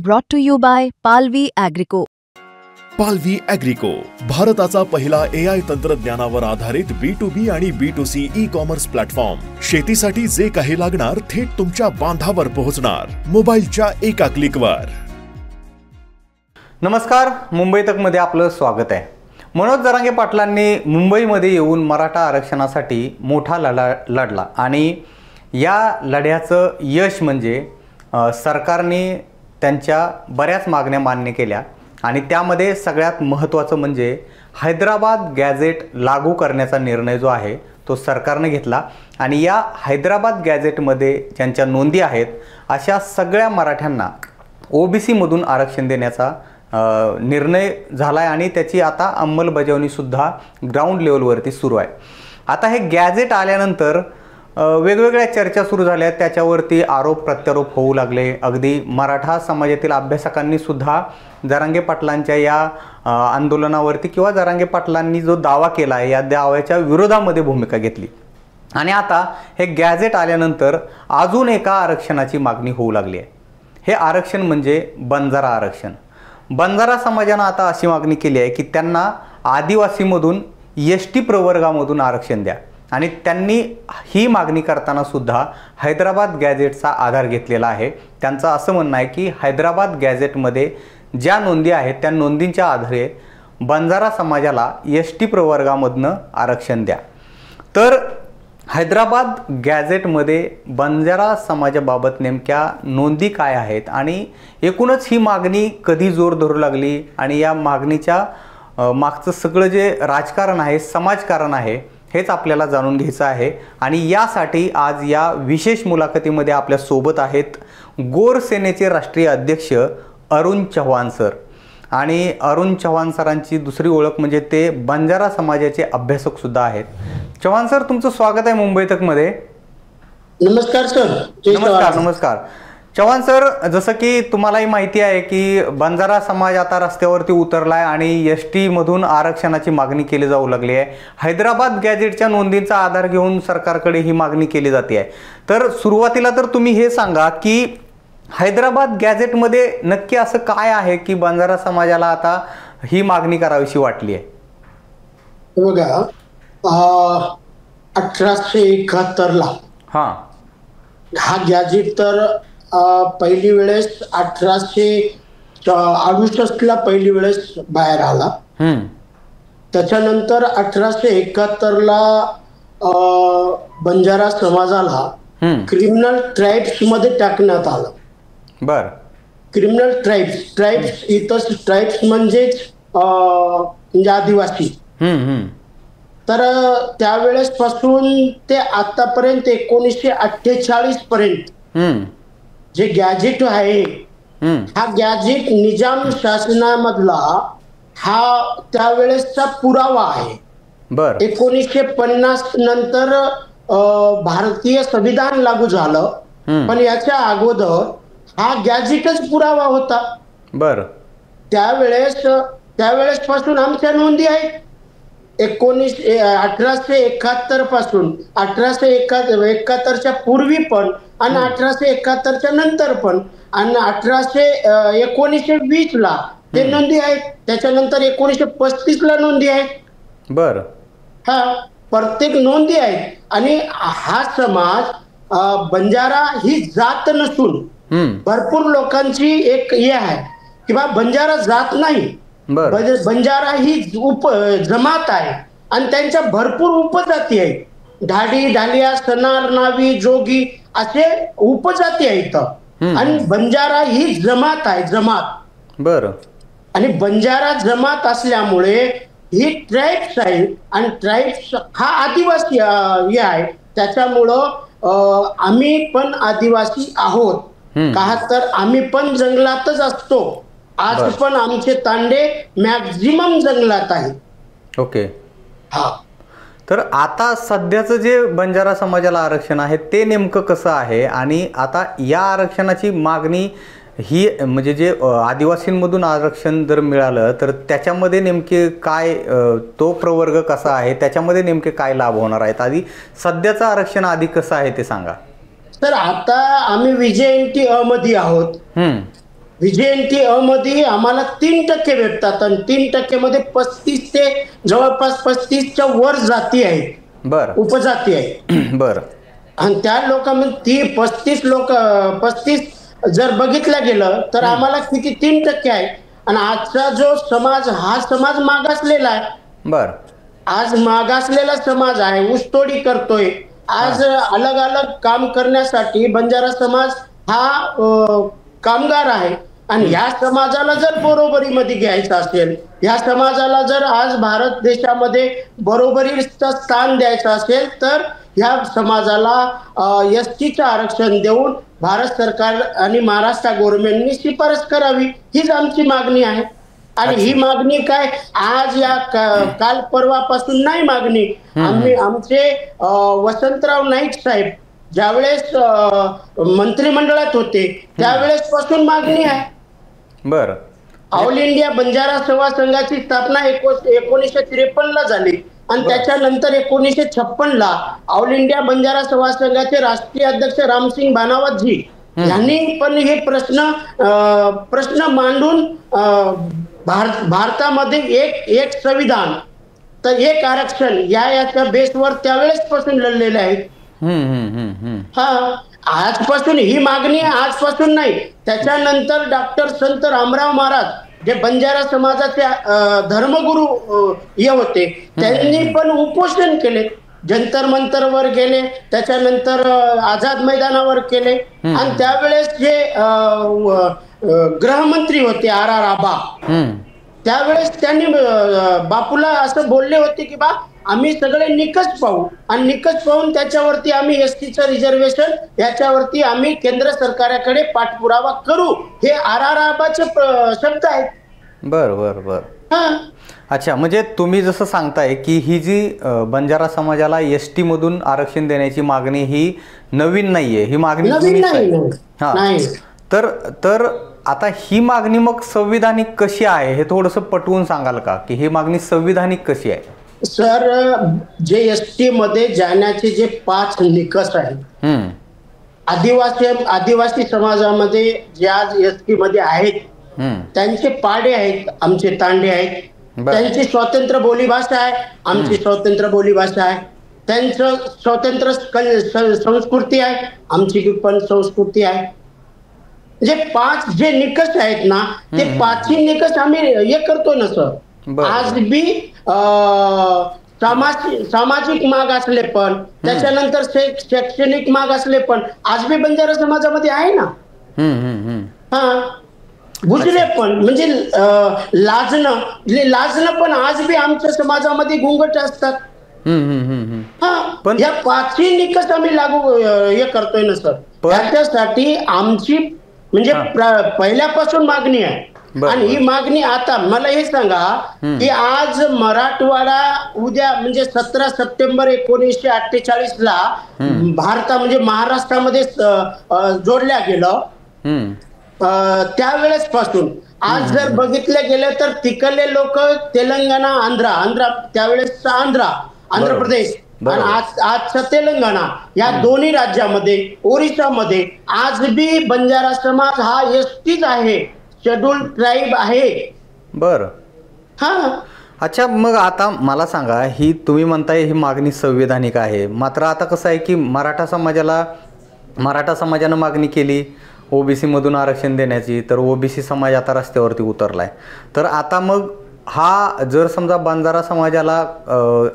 Brought to you by Palvi Agrico. पालवी ॲग्रिको, भारताचा पहिला AI तंत्रज्ञानावर आधारित B2B आणि B2C ई-कॉमर्स प्लॅटफॉर्म. शेतीसाठी जे काही लागणार थेट तुमच्या बांधावर पोहोचणार, मोबाईलच्या एका क्लिकवर. नमस्कार, मुंबई तक मध्ये आपलं स्वागत आहे. मनोज जरांगे पाटलांनी मुंबईमध्ये येऊन मराठा आरक्षणासाठी मोठा लढा लढला आणि या लढ्याचं यश म्हणजे सरकारने त्यांच्या बऱ्याच मागण्या मान्य केल्या आणि त्यामध्ये सगळ्यात महत्त्वाचं म्हणजे हैदराबाद गॅझेट लागू करण्याचा निर्णय जो आहे तो सरकारने घेतला आणि या हैदराबाद गॅझेटमध्ये ज्यांच्या नोंदी आहेत अशा सगळ्या मराठ्यांना OBC मधून आरक्षण देण्याचा निर्णय झाला आहे आणि त्याची आता अंमलबजावणीसुद्धा ग्राउंड लेवलवरती सुरू आहे. आता हे गॅझेट आल्यानंतर वेगवेगळ्या चर्चा सुरू झाल्या, त्याच्यावरती आरोप प्रत्यारोप होऊ लागले. अगदी मराठा समाजातील अभ्यासकांनी सुद्धा जरांगे पाटलांच्या या आंदोलनावरती किंवा जरांगे पाटलांनी जो दावा केला आहे या दाव्याच्या विरोधामध्ये भूमिका घेतली आणि आता हे गॅझेट आल्यानंतर अजून एका आरक्षणाची मागणी होऊ लागली आहे. हे आरक्षण म्हणजे बंजारा आरक्षण. बंजारा समाजानं आता अशी मागणी केली आहे की त्यांना आदिवासीमधून ST प्रवर्गामधून आरक्षण द्या आणि त्यांनी ही मागणी करताना सुद्धा हैदराबाद गॅझेटचा आधार घेतलेला आहे. त्यांचं असं म्हणणं आहे की हैदराबाद गॅझेटमध्ये ज्या नोंदी आहेत त्या नोंदींच्या आधारे बंजारा समाजाला ST प्रवर्गामधनं आरक्षण द्या. तर हैदराबाद गॅझेटमध्ये बंजारा समाजाबाबत नेमक्या नोंदी काय आहेत आणि एकूणच ही मागणी कधी जोर धरू लागली आणि या मागणीच्या मागचं सगळं जे राजकारण आहे, समाजकारण आहे, हेच आपल्याला जाणून घ्यायचं आहे. आणि यासाठी आज या विशेष मुलाखतीमध्ये आपल्या सोबत आहेत गोर सेनेचे राष्ट्रीय अध्यक्ष अरुण चव्हाण सर. आणि अरुण चव्हाण सरांची दुसरी ओळख म्हणजे ते बंजारा समाजाचे अभ्यासक सुद्धा आहेत. चव्हाण सर, तुमचं स्वागत आहे मुंबई तक मध्ये. नमस्कार सर. नमस्कार. नमस्कार चव्हाण सर, जसं की तुम्हालाही माहिती आहे की बंजारा समाज आता रस्त्यावरती उतरलाय आणि ST मधून आरक्षणाची मागणी केली जाऊ लागली आहे. हैदराबाद गॅझेटच्या नोंदींचा आधार घेऊन सरकारकडे ही मागणी केली जाते आहे. तर सुरुवातीला तर तुम्ही हे सांगा की हैदराबाद गॅझेटमध्ये नक्की असं काय आहे की बंजारा समाजाला आता ही मागणी करावीशी वाटली आहे? बघा, 1871 हा गॅझेट तर पहिली वेळेस 1868 पहिली वेळेस बाहेर आला. त्याच्यानंतर 1871 बंजारा समाजाला क्रिमिनल ट्राईब्स मध्ये टाकण्यात आलं. बर. क्रिमिनल ट्राईब्स इथं ट्राईब्स म्हणजेच आदिवासी. तर त्यावेळेस पासून ते आतापर्यंत 1948 पर्यंत जे गॅझेट आहे हा गॅझेट निजाम शासनामधला हा त्यावेळेसचा पुरावा आहे. 1950 नंतर भारतीय संविधान लागू झालं, पण याच्या अगोदर हा गॅझेटच पुरावा होता. बर. त्यावेळेस पासून आमच्या नोंदी आहेत. 1871 पासून 1871च्या पूर्वी पण आणि 1871च्या नंतर पण आणि 1920 ला ते नोंदी आहेत. त्याच्यानंतर 1935 नोंदी आहेत. बर. हा प्रत्येक नोंदी आहेत. आणि हा समाज बंजारा ही जात नसून भरपूर लोकांची एक हे आहे की बा बंजारा जात नाही, बंजारा ही जमात आहे आणि त्यांच्या भरपूर उपजाती आहेत. ढाडी, ढालिया, सनार, नावी, जोगी असे उपजाती आहेत आणि बंजारा ही जमात आहे, जमात. बर. आणि बंजारा जमात असल्यामुळे ही ट्राईब्स आहे आणि ट्राईब्स हा आदिवासी हे आहे. त्याच्यामुळं आम्ही पण आदिवासी आहोत का, तर आम्ही पण जंगलातच असतो. आज पण आमचे तांडे मॅक्झिमम जंगलात आहेत. ओके. हा. तर आता सध्याचं जे बंजारा समाजाला आरक्षण आहे ते नेमकं कसं आहे आणि आता या आरक्षणाची मागणी ही म्हणजे जे आदिवासींमधून आरक्षण जर मिळालं तर त्याच्यामध्ये नेमके काय, तो प्रवर्ग कसा आहे, त्याच्यामध्ये नेमके काय लाभ होणार आहेत? आधी सध्याचं आरक्षण आधी कसं आहे ते सांगा. तर आता आम्ही विजयंती मध्ये आहोत. व्हीजेएनटी अ मध्ये आम्हाला 3% भेटतात आणि 3% मध्ये 35 ते जवळपास 35च्या वर जाती आहेत, बर उपजाती आहेत. बर. आणि त्या लोकांमध्ये ती 35 जर बघितलं गेलं तर आम्हाला किती 3% आहे. आणि आजचा जो समाज हा समाज मागासलेला आहे. बर. आज मागासलेला समाज आहे, ऊसतोडी करतोय. आज अलग अलग काम करण्यासाठी बंजारा समाज हा कामगार आहे. आणि ह्या समाजाला जर बरोबरीमध्ये घ्यायचं असेल, ह्या समाजाला जर आज भारत देशामध्ये बरोबरीचं स्थान द्यायचं असेल तर ह्या समाजाला एसटीचं आरक्षण देऊन भारत सरकार आणि महाराष्ट्र गव्हर्नमेंटनी शिफारस करावी, हीच आमची मागणी आहे. आणि ही मागणी काय आज या काल परवापासून नाही मागणी. आमचे वसंतराव नाईक साहेब ज्यावेळेस मंत्रिमंडळात होते त्यावेळेस पासून मागणी आहे. बर. ऑल इंडिया बंजारा सेवा संघाची स्थापना 1953 ला झाली आणि त्याच्यानंतर 1956 ला ऑल इंडिया बंजारा सेवा संघाचे राष्ट्रीय अध्यक्ष रामसिंग बानावतजी यांनी पण हे प्रश्न मांडून भारतामध्ये एक संविधान तर एक आरक्षण याच्या बेसवर त्यावेळेस पासून लढलेले आहेत. हा आजपासून ही मागणी आजपासून नाही. त्याच्यानंतर डॉक्टर संत रामराव महाराज जे बंजारा समाजाचे धर्मगुरू हे होते त्यांनी पण उपोषण केले, जंतर मंतरवर गेले, त्याच्यानंतर आझाद मैदानावर केले. आणि त्यावेळेस जे गृहमंत्री होते RR आबा त्यावेळेस त्यांनी बापूला असं बोलले होते की बा आम्ही सगळे निकष पाहू आणि निकष पाहून त्याच्यावरती आम्ही एसटीचं रिझर्वेशन याच्यावरती आम्ही केंद्र सरकारकडे पाठपुरावा करू, हे RR आबाचे शब्द आहेत. बर बर बर. अच्छा, म्हणजे तुम्ही जसं सांगताय की ही जी बंजारा समाजाला एसटी मधून आरक्षण देण्याची मागणी ही नवीन नाहीये, ही मागणी नाही. तर आता ही मागणी मग संविधानिक कशी आहे हे थोडंसं पटवून सांगाल का, की ही मागणी संविधानिक कशी आहे? सर, जे एसटी मध्ये जाण्याचे जे 5 निकष आहेत, आदिवासी समाजामध्ये जे आज एसटी मध्ये आहेत त्यांचे पाडे आहेत, आमचे तांडे आहेत. त्यांची स्वतंत्र बोलीभाषा आहे, आमची स्वतंत्र बोलीभाषा आहे. त्यांचं स्वतंत्र संस्कृती आहे, आमची पण संस्कृती आहे. जे 5 जे निकष आहेत ना ते 5ही निकष आम्ही हे करतो ना सर. आज बी सामाजिक माग असले पण त्याच्यानंतर शैक्षणिक माग असले पण आज बी बंजारा समाजामध्ये आहे ना. बुजले पण म्हणजे लाजणं पण आज बी आमच्या समाजामध्ये घुंगट असतात. पण या 5ही निकष आम्ही लागू हे करतोय ना सर. त्याच्यासाठी आमची म्हणजे पहिल्यापासून मागणी आहे. आणि ही मागणी आता मला हे सांगा की आज मराठवाडा उद्या म्हणजे 17 सप्टेंबर 1948 ला भारता म्हणजे महाराष्ट्रामध्ये जोडल्या गेलं. त्यावेळेस पासून आज जर बघितलं गेलं तर तिकडले लोक तेलंगणा आंध्र त्यावेळेस आंध्र प्रदेश आणि आजचा तेलंगणा या दोन्ही राज्यामध्ये ओरिसामध्ये आज बी बंजारा समाज हा एसटीच आहे, शेड्यूल ट्राईब आहे. बर. अच्छा, मग आता मला सांगा, ही तुम्ही म्हणताय ही मागणी संविधानिक आहे, मात्र आता कसं आहे की मराठा समाजानं मागणी केली ओबीसी मधून आरक्षण देण्याची, तर ओबीसी समाज आता रस्त्यावरती उतरलाय. तर आता मग हा जर समजा बंजारा समाजाला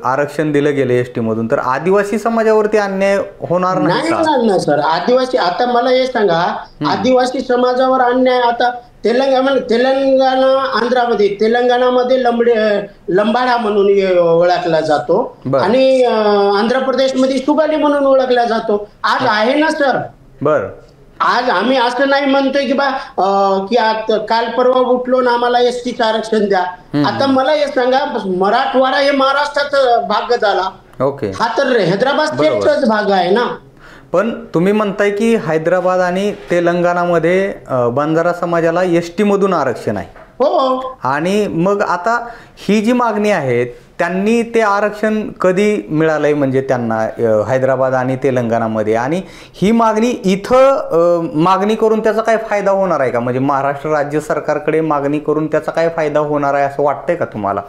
आरक्षण दिलं गेलं एसटी मधून तर आदिवासी समाजावरती अन्याय होणार नाही का सर? आदिवासी आता मला हे सांगा, आदिवासी समाजावर अन्याय आता तेलंगणा आंध्रामध्ये तेलंगणामध्ये लंबाडा म्हणून ओळखला जातो आणि आंध्र प्रदेशमध्ये सुगाली म्हणून ओळखला जातो. आज आहे ना सर. बर. आज आम्ही असं नाही म्हणतोय की बा की काल परवा उठलो ना आम्हाला एसटीचं आरक्षण द्या. आता मला हे सांगा, मराठवाडा हे महाराष्ट्राचा भाग झाला. ओके. हा तर हैदराबाद स्टेटचाच भाग आहे ना. पण तुम्ही म्हणताय की हैदराबाद आणि तेलंगणामध्ये बंजारा समाजाला एसटी मधून आरक्षण आहे. हो. आणि मग आता ही जी मागणी आहे त्यांनी ते आरक्षण कधी मिळालंय म्हणजे त्यांना हैदराबाद आणि तेलंगणामध्ये, आणि ही मागणी इथं मागणी करून त्याचा काय फायदा होणार आहे का? म्हणजे महाराष्ट्र राज्य सरकारकडे मागणी करून त्याचा काय फायदा होणार आहे असं वाटतंय का तुम्हाला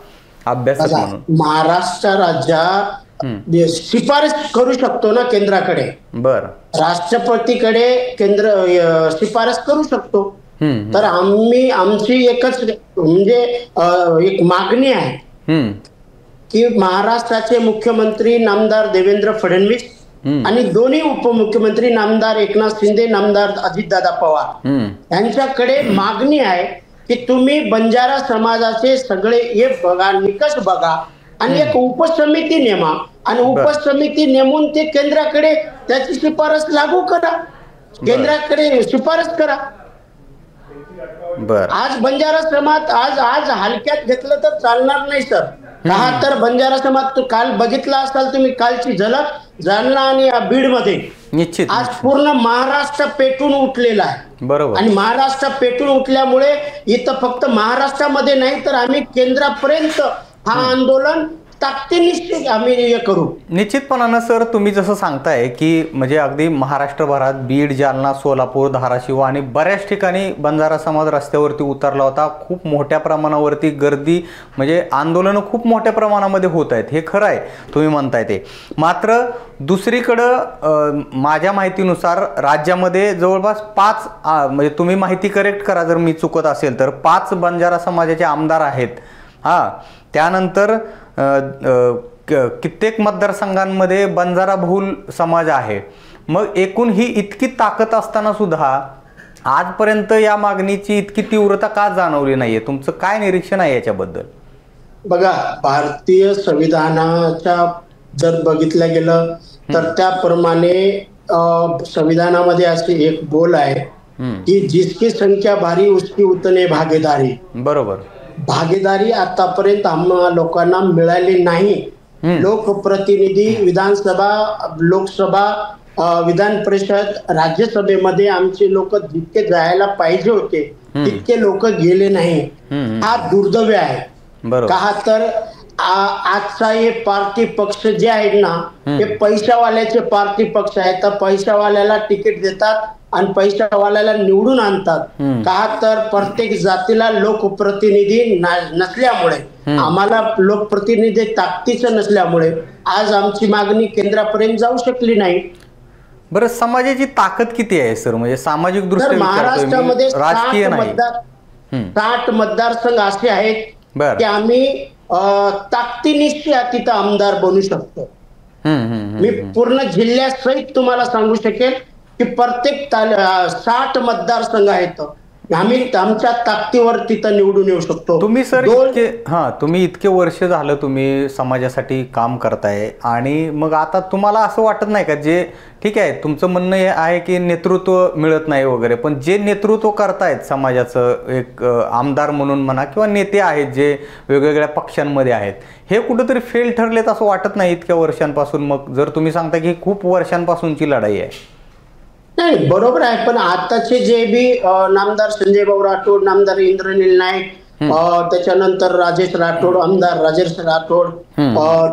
अभ्यासक म्हणून? महाराष्ट्र राज्य शिफारस करू शकतो ना केंद्राकडे. बर. राष्ट्रपतीकडे केंद्र शिफारस करू शकतो. तर आमची एकच म्हणजे एक मागणी आहे की महाराष्ट्राचे मुख्यमंत्री नामदार देवेंद्र फडणवीस आणि दोन्ही उपमुख्यमंत्री नामदार एकनाथ शिंदे, नामदार अजितदादा पवार यांच्याकडे मागणी आहे की तुम्ही बंजारा समाजाचे सगळे हे बघा, निकष बघा आणि एक उपसमिती नेमा आणि उपसमिती नेमून ते केंद्राकडे त्याची शिफारस लागू करा, केंद्राकडे शिफारस करा. आज बंजारा समाज आज हलक्यात घेतलं तर चालणार नाही सर. का तर बंजारा समाज काल बघितला असाल तुम्ही, कालची झलक जालना आणि बीड मध्ये निश्चित आज पूर्ण महाराष्ट्र पेटून उठलेला आहे. बरोबर. आणि महाराष्ट्र पेटून उठल्यामुळे इथं फक्त महाराष्ट्रामध्ये नाही तर आम्ही केंद्रापर्यंत हा आंदोलन ताकदीनिश्चित आम्ही हे करू. निश्चितपणानं सर, तुम्ही जसं सांगताय की म्हणजे अगदी महाराष्ट्रभरात बीड, जालना, सोलापूर, धाराशिव आणि बऱ्याच ठिकाणी बंजारा समाज रस्त्यावरती उतरला होता. खूप मोठ्या प्रमाणावरती गर्दी, म्हणजे आंदोलनं खूप मोठ्या प्रमाणामध्ये होत आहेत, हे खरं आहे तुम्ही म्हणताय ते. मात्र दुसरीकडं माझ्या माहितीनुसार राज्यामध्ये जवळपास 5 म्हणजे तुम्ही माहिती करेक्ट करा जर मी चुकत असेल तर, 5 बंजारा समाजाचे आमदार आहेत. त्यानंतर कित्येक मतदारसंघांमध्ये बंजारा बहुल समाज आहे. मग एकूण ही इतकी ताकद असताना सुद्धा आजपर्यंत या मागणीची इतकी तीव्रता का जाणवली नाहीये? तुमचं काय निरीक्षण आहे याच्याबद्दल? बघा, भारतीय संविधानाच्या जर बघितलं गेलं तर त्याप्रमाणे संविधानामध्ये असे एक बोल आहे की जिसकी संख्या भारी उसकी उतने भागीदारी. बरोबर. भागीदारी आतापर्यंत आम्हा लोकांना मिळाली नाही. लोकप्रतिनिधी, विधानसभा, लोकसभा, विधान परिषद, राज्यसभेमध्ये आमचे लोक जितके जायला पाहिजे होते तितके लोक गेले नाही. हा दुर्दैव आहे. का तर आजचा हे पार्टी पक्ष जे आहेत ना, हे पैशावाल्याचे पार्टी पक्ष आहेत. तर पैशावाल्याला तिकीट देतात आणि पैशावाल्याला निवडून आणतात. का तर प्रत्येक जातीला लोकप्रतिनिधी नसल्यामुळे, आम्हाला लोकप्रतिनिधी ताकदीचं नसल्यामुळे आज आमची मागणी केंद्रापर्यंत जाऊ शकली नाही. बरं, समाजाची ताकद किती आहे सर? म्हणजे सामाजिक दृष्ट्या महाराष्ट्रामध्ये राजकीय नाही, 60 मतदारसंघ असे आहेत की आम्ही ताकदीनिश्चित तिथं आमदार बनू शकतो. मी पूर्ण जिल्ह्यासहित तुम्हाला सांगू शकेल की प्रत्येक 60 मतदारसंघ आहेत, आम्ही आमच्या ताकदीवर तिथं निवडून येऊ शकतो. तुम्ही सर तुम्ही इतके वर्ष झालं तुम्ही समाजासाठी काम करताय, आणि मग आता तुम्हाला असं वाटत नाही का, जे ठीक आहे तुमचं म्हणणं हे आहे की नेतृत्व मिळत नाही वगैरे, पण जे नेतृत्व करतायत समाजाचं, एक आमदार म्हणून म्हणा किंवा नेते आहेत जे वेगवेगळ्या पक्षांमध्ये आहेत, हे कुठंतरी फेल ठरलेत असं वाटत नाही इतक्या वर्षांपासून? मग जर तुम्ही सांगता की खूप वर्षांपासूनची लढाई आहे. नाही, बरोबर आहे, पण आताचे जे बी नामदार संजय भाऊ राठोड, नामदार इंद्रनील नाईक, त्याच्यानंतर राजेश राठोड, आमदार राजेश राठोड,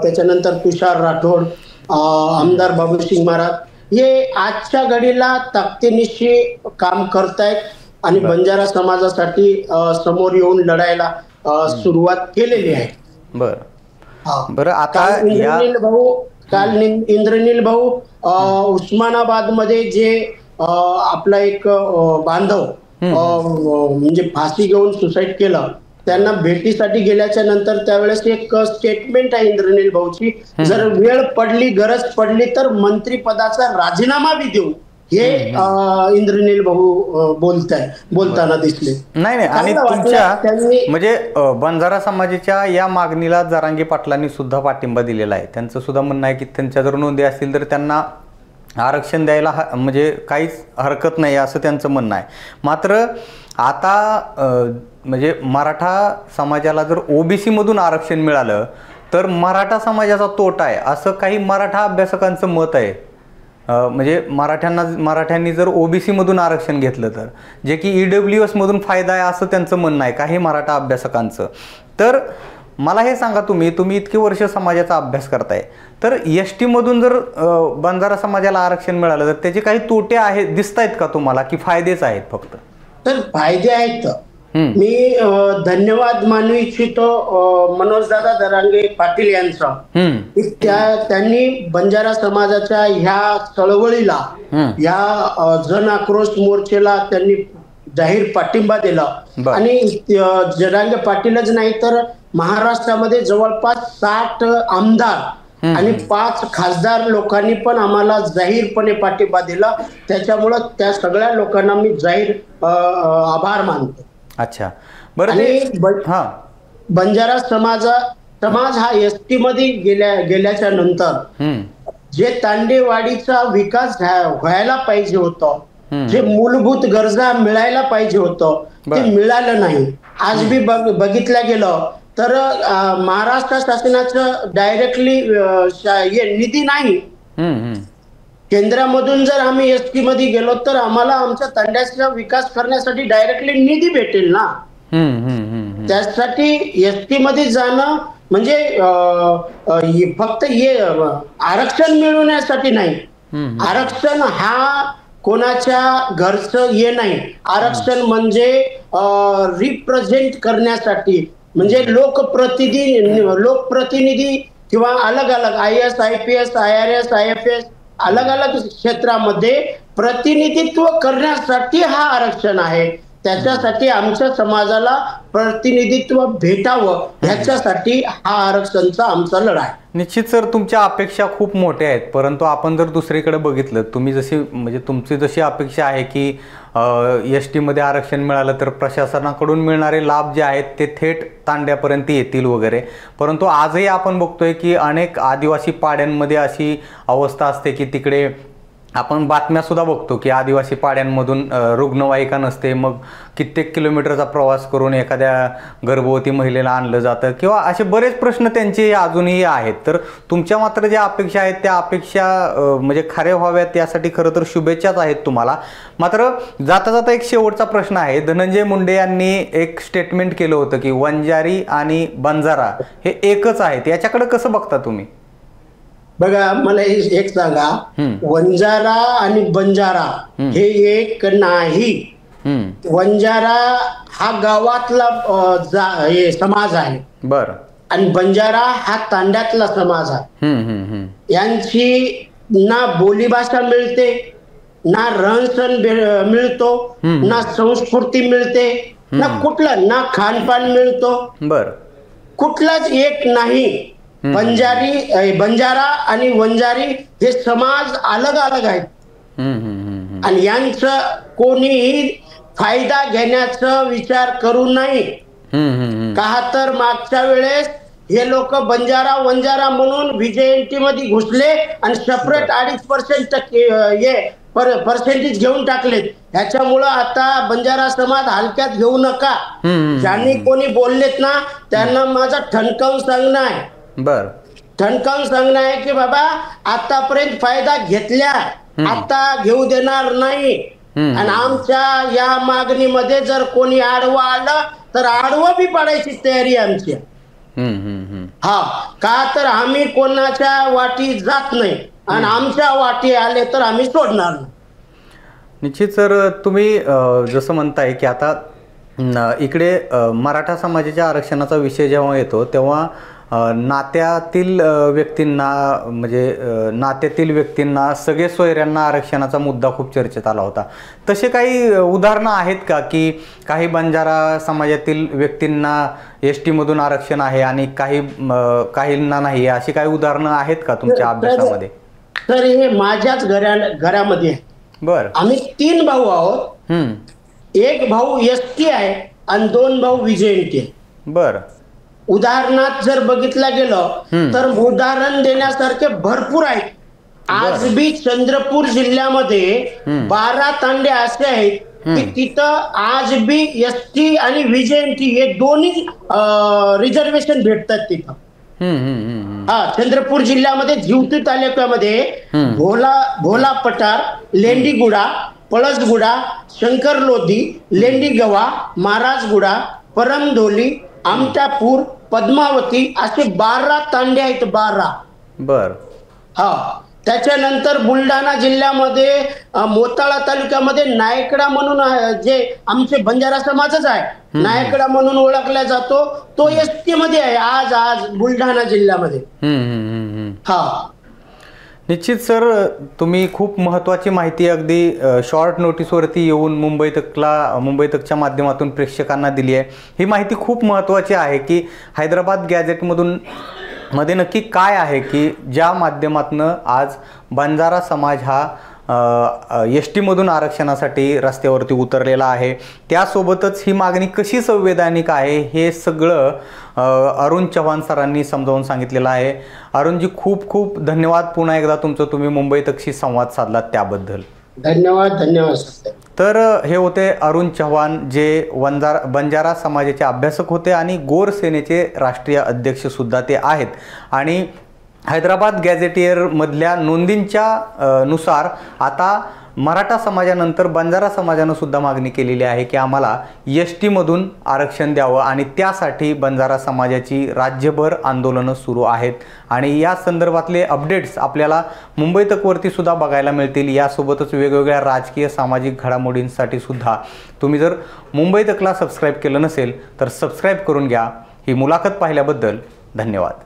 त्याच्यानंतर तुषार राठोड, आमदार बाबूसिंग महाराज, हे आजच्या घडीला ताकदीनिशी काम करतायत आणि बंजारा समाजासाठी समोर येऊन लढायला सुरुवात केलेली आहे. बरं आता काल इंद्रनील भाऊ उस्मानाबाद मध्ये जे आपला एक बांधव म्हणजे फाशी घेऊन सुसाईड केलं, त्यांना भेटीसाठी गेल्याच्या नंतर त्यावेळेस एक स्टेटमेंट आहे इंद्रनील भाऊची, जर वेळ पडली, गरज पडली तर मंत्रिपदाचा राजीनामा बी देऊ, हे इंद्रनील भाऊ बोलताना दिसले. नाही, आणि तुमच्या म्हणजे बंजारा समाजाच्या या मागणीला जरांगे पाटलांनी सुद्धा पाठिंबा दिलेला आहे. त्यांचं सुद्धा म्हणणं आहे की त्यांच्या जर नोंदी असतील तर त्यांना आरक्षण द्यायला म्हणजे काहीच हरकत नाही असं त्यांचं म्हणणं आहे. मात्र आता म्हणजे मराठा समाजाला जर ओबीसी मधून आरक्षण मिळालं तर मराठा समाजाचा तोटा आहे असं काही मराठा अभ्यासकांचं मत आहे. म्हणजे मराठ्यांनी जर ओबीसी मधून आरक्षण घेतलं तर, जे की EWS मधून फायदा आहे असं त्यांचं म्हणणं आहे काही मराठा अभ्यासकांचं. तर मला हे सांगा, तुम्ही इतकी वर्ष समाजाचा अभ्यास करताय, तर ST मधून जर बंजारा समाजाला आरक्षण मिळालं तर त्याचे काही तोटे आहेत दिसत आहेत का तुम्हाला, की फायदेच आहेत फक्त? तर फायदे आहेत. मी धन्यवाद मानू इच्छितो मनोजदादा जरांगे पाटील यांचा. त्यांनी बंजारा समाजाच्या ह्या चळवळीला, या जन आक्रोश मोर्चेला त्यांनी जाहीर पाठिंबा दिला. आणि जरांगे पाटीलच नाही तर महाराष्ट्रामध्ये जवळपास 60 आमदार आणि 5 खासदार लोकांनी पण आम्हाला जाहीरपणे पाठिंबा दिला. त्याच्यामुळं त्या सगळ्या लोकांना मी जाहीर आभार मानतो. अच्छा, बरं. बंजारा समाज हा ST मध्ये गेल्याच्या नंतर जे तांडेवाडीचा विकास व्हायला पाहिजे होतं, जे मूलभूत गरजा मिळायला पाहिजे होतं, ते मिळालं नाही. आज बी बघितलं गेलं तर महाराष्ट्र शासनाचं डायरेक्टली निधी नाही. केंद्रामधून जर आम्ही ST मध्ये गेलो तर आम्हाला आमच्या तांड्याचा विकास करण्यासाठी डायरेक्टली निधी भेटेल ना. त्यासाठी ST मध्ये जाणं म्हणजे फक्त आरक्षण मिळवण्यासाठी नाही. आरक्षण हा कोणाच्या घरचं हे नाही. आरक्षण म्हणजे रिप्रेझेंट करण्यासाठी, म्हणजे लोकप्रतिनिधी किंवा अलग अलग IAS IPS IRS IFS अलग अलग क्षेत्रामध्ये प्रतिनिधित्व करण्यासाठी हा आरक्षण आहे. त्याच्यासाठी आमच्या समाजाला प्रतिनिधित्व भेटावं, ह्याच्यासाठी हा आरक्षणचा आमचा लढा आहे. निश्चित सर, तुमच्या अपेक्षा खूप मोठ्या आहेत, परंतु आपण जर दुसरीकडे बघितलं, तुमची जशी अपेक्षा आहे की ST मध्ये आरक्षण मिळालं तर प्रशासनाकडून मिळणारे लाभ जे आहेत ते थेट तांड्यापर्यंत येतील वगैरे, परंतु आजही आपण बघतोय की अनेक आदिवासी पाड्यांमध्ये अशी अवस्था असते की तिकडे आपण बातम्या सुद्धा बघतो की आदिवासी पाड्यांमधून रुग्णवाहिका नसते, मग कित्येक किलोमीटरचा प्रवास करून एखाद्या गर्भवती महिलेला आणलं जातं, किंवा असे बरेच प्रश्न त्यांचे अजूनही आहेत. तर तुमच्या मात्र ज्या अपेक्षा आहेत त्या अपेक्षा म्हणजे खऱ्या व्हाव्यात यासाठी खरं तर शुभेच्छाच आहेत तुम्हाला. मात्र जाता जाता एक शेवटचा प्रश्न आहे. धनंजय मुंडे यांनी एक स्टेटमेंट केलं होतं की वंजारी आणि बंजारा हे एकच आहेत, याच्याकडे कसं बघता तुम्ही? बघा, मला एक सांगा, वंजारा आणि बंजारा हे एक नाही. वंजारा हा गावातला समाज आहे, बर, आणि बंजारा हा तांड्यातला समाज आहे. यांची ना बोलीभाषा मिळते, ना रहनसहन मिळतो, ना संस्कृती मिळते, ना खानपान मिळतो, बर, कुठलाच एक नाही. बंजारा आणि वंजारी हे समाज अलग अलग आहेत. आणि यांचं कोणीही फायदा घेण्याचा विचार करू नये. का तर मागच्या वेळेस हे लोक बंजारा वंजारा म्हणून VJNT मध्ये घुसले आणि सेपरेट 2.5% पर्सेंटेज घेऊन टाकलेत. ह्याच्यामुळं आता बंजारा समाज हलक्यात घेऊ नका. ज्यांनी कोणी बोललेत ना त्यांना माझा ठणकावून सांगणं आहे, ठणकावून सांगणं आहे की बाबा आतापर्यंत फायदा घेतल्या, आता घेऊ देणार नाही. आणि आमच्या या मागणीमध्ये जर कोणी आडवं आलं तर आडवं बी पाडायची तयारी आमची. हा, का तर आम्ही कोणाच्या वाटी जात नाही आणि आमच्या वाटी आले तर आम्ही सोडणार नाही. निश्चित सर, तुम्ही जसं म्हणताय की आता इकडे मराठा समाजाच्या आरक्षणाचा विषय जेव्हा येतो तेव्हा नात्यातील व्यक्तींना सगळे सोयऱ्यांना आरक्षणाचा मुद्दा खूप चर्चेत आला होता. तसे काही उदाहरणं आहेत का की काही बंजारा समाजातील व्यक्तींना ST मधून आरक्षण आहे आणि काहींना नाही, अशी काही उदाहरणं आहेत का तुमच्या अभ्यासामध्ये? तर हे माझ्याच घरामध्ये आहे. बर, आम्ही 3 भाऊ आहोत. एक भाऊ ST आहे आणि 2 भाऊ VJNT आहे. बर, उदाहरणात जर बघितलं गेलं तर उदाहरण देण्यासारखे भरपूर आहेत. आज बी चंद्रपूर जिल्ह्यामध्ये 12 तांडे असे आहेत की तिथं आज बी ST आणि VJNT हे दोन्ही रिझर्वेशन भेटतात तिथं. हा, चंद्रपूर जिल्ह्यामध्ये जिवती तालुक्यामध्ये भोला पठार, लेंडीगुडा, पळसगुडा, शंकरलोधी, लेंडीगवा, महाराजगुडा, परमधोली, आमटापूर, पद्मावती असे 12 तांडे आहेत. 12. बर. हा, त्याच्यानंतर बुलढाणा जिल्ह्यामध्ये मोताळा तालुक्यामध्ये नायकडा म्हणून जे आमचे बंजारा समाजच आहे, नायकडा म्हणून ओळखला जातो, तो एसटी मध्ये आहे आज बुलढाणा जिल्ह्यामध्ये. हा, निश्चित सर, तुम्ही खूप महत्त्वाची माहिती अगदी शॉर्ट नोटीसवरती येऊन मुंबई तकच्या माध्यमातून प्रेक्षकांना दिली आहे. ही माहिती खूप महत्त्वाची आहे की हैदराबाद गॅझेटमधून मध्ये नक्की काय आहे की ज्या माध्यमातून आज बंजारा समाज हा एसटीमधून आरक्षणासाठी रस्त्यावरती उतरलेला आहे. त्यासोबतच ही मागणी कशी संवैधानिक आहे हे सगळं अरुण चव्हाण सरांनी समजावून सांगितलेलं आहे. अरुणजी, खूप खूप धन्यवाद पुन्हा एकदा तुमचं, तुम्ही मुंबई तकशी संवाद साधलात त्याबद्दल. धन्यवाद. तर हे होते अरुण चव्हाण, जे बंजारा समाजाचे अभ्यासक होते आणि गोर सेनेचे राष्ट्रीय अध्यक्ष सुद्धा ते आहेत. आणि हैदराबाद गॅझेटियरमधल्या नोंदींच्या नुसार आता मराठा समाजानंतर बंजारा समाजानं सुद्धा मागणी केलेली आहे की आम्हाला एसटीमधून आरक्षण द्यावं, आणि त्यासाठी बंजारा समाजाची राज्यभर आंदोलनं सुरू आहेत. आणि या संदर्भातले अपडेट्स आपल्याला मुंबई तकवरती सुद्धा बघायला मिळतील. यासोबतच वेगवेगळ्या राजकीय सामाजिक घडामोडींसाठी सुद्धा तुम्ही जर मुंबई तकला सबस्क्राईब केलं नसेल तर सबस्क्राईब करून घ्या. ही मुलाखत पाहिल्याबद्दल धन्यवाद.